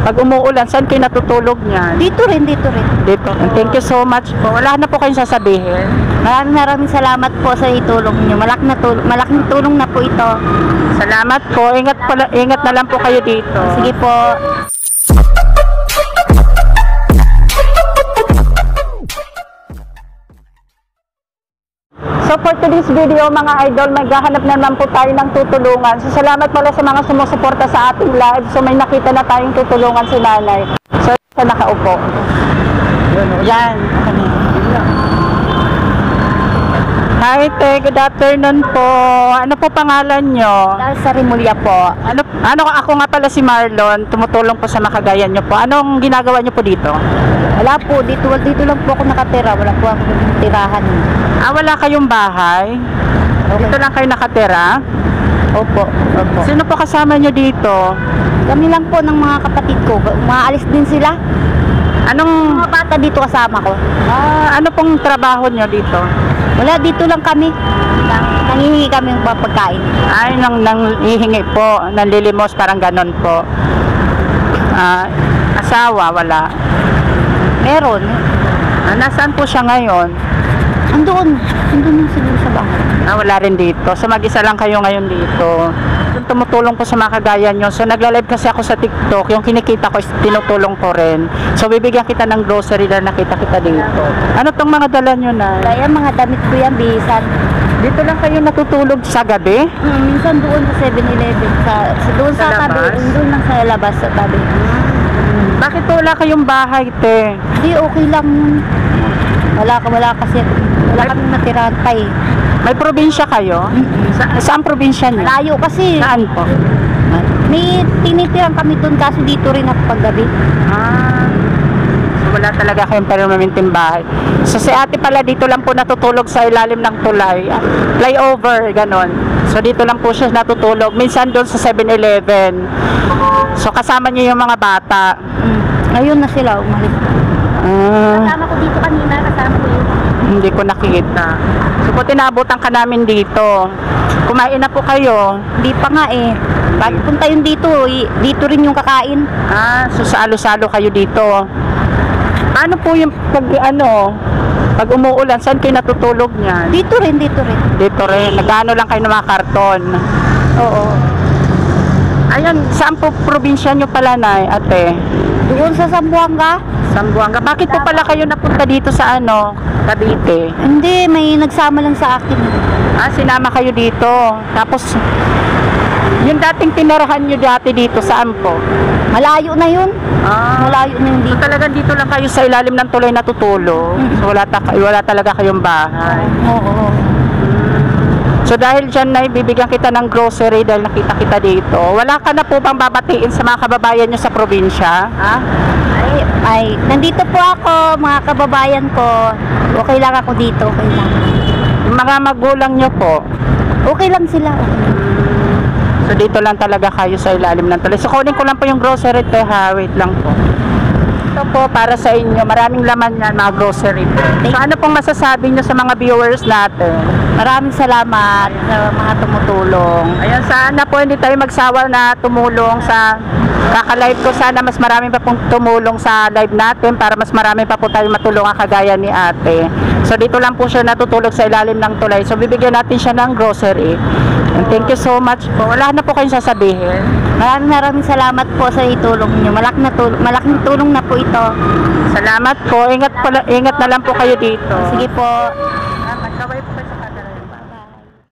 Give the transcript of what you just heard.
Pag umuulan, saan kayo natutulog niyan? Dito rin. Dito. Thank you so much po. Wala na po kayong sasabihin. Maraming salamat po sa itulong niyo. Malaking tulong na po ito. Salamat po. Ingat na lang po kayo dito. Sige po. So for today's video mga idol, maghahanap naman po tayo ng tutulungan. So salamat pala sa mga sumusuporta sa ating live. So may nakita na tayong tutulungan si nanay. So sa nakaupo. Yan. Hi te, good afternoon po. Ano po pangalan nyo? Sa Rimulya po. Ako nga pala si Marlon, tumutulong po sa Makagayan nyo po. Anong ginagawa nyo po dito? Wala po, dito lang po ako nakatira. Wala po akong tirahan. Wala kayong bahay? Okay. Dito lang kayo nakatira? Opo. Sino po kasama nyo dito? Kami lang po ng mga kapatid ko. Umaalis din sila. Anong Mga bata dito kasama ko. ano pong trabaho nyo dito? Wala, dito lang kami. Nangihingi kami ng pagkain. Ay, nang hihingi po, nanlilimos, parang ganon po. Asawa, wala. Meron. Nasaan po siya ngayon? Andun yung siguro sa bahay. Wala rin dito. So mag-isa lang kayo ngayon dito. Tumutulong po sa mga kagaya nyo. So nagla-live kasi ako sa TikTok. Yung kinikita ko is tinutulong ko rin. So bibigyan kita ng grocery na nakita kita dito. Ano tong mga dala nyo na? Kaya mga damit ko yan, bisan. Dito lang kayo natutulog sa gabi? Minsan doon sa 7-Eleven. Doon Sa sa tabi. labas? Doon lang sa labas sa tabi. Bakit wala kayong bahay, te? Hindi, okay lang yun. Wala kasi. Wala kaming natirahan pa eh. May probinsya kayo? Saan probinsya nyo? Malayo kasi. Saan po? May tinitirang kami doon kaso dito rin ako paggabi. So wala talaga kayong permanenteng bahay. So si ate pala dito lang po natutulog sa ilalim ng tulay. Flyover, ganon. So dito lang po siya natutulog. Minsan doon sa 7-Eleven. So kasama niyo yung mga bata. Ngayon na sila umalis. Kasama ko dito kanina, kasama ko yun. Hindi ko nakita. So buti naabutan ka namin dito. Kumain na po kayo. Hindi pa nga eh. Pag punta yun dito, dito rin yung kakain. So salo-salo kayo dito. Paano po yung pag umuulan, saan kayo natutulog niyan? Dito rin. Dito rin. Nag-ano lang kayo ng mga karton. Oo. Ayan, saan po probinsya nyo pala na, ate? Doon sa Zamboanga? Sambuanga. Bakit po pala kayo napunta dito sa Cavite? Hindi, may nagsama lang sa akin. Sinama kayo dito. Tapos, yung dating tinirahan nyo dati dito, saan po? Malayo na yun. Malayo na yun So dito. talagang dito lang kayo sa ilalim ng tulay natutulog. So wala talaga kayong bahay. Oo. So dahil dyan na bibigyan kita ng grocery dahil nakita kita dito. Wala ka na po bang babatiin sa mga kababayan nyo sa probinsya? Ay, nandito po ako, mga kababayan ko. Okay lang ako dito, okay lang. Yung mga magulang nyo po? Okay lang sila. So dito lang talaga kayo sa ilalim ng tulay. So kunin ko lang po yung grocery, ha. Wait lang po. Ito po para sa inyo. Maraming laman yan, mga grocery. So ano pong masasabi nyo sa mga viewers natin? Maraming salamat sa mga tumutulong. Ayan, sana po hindi tayo magsawa na tumulong sa kaka-live ko. Sana mas marami pa pong tumulong sa live natin para mas marami pa po tayo matulungan kagaya ni ate. So dito lang po siya natutulog sa ilalim ng tulay. So bibigyan natin siya ng grocery. And thank you so much po. Wala na po kayong sasabihin. Maraming salamat po sa itulong niyo. Malaking tulong na po ito. Salamat po. Ingat na lang po kayo dito. Sige po. Magkaway po.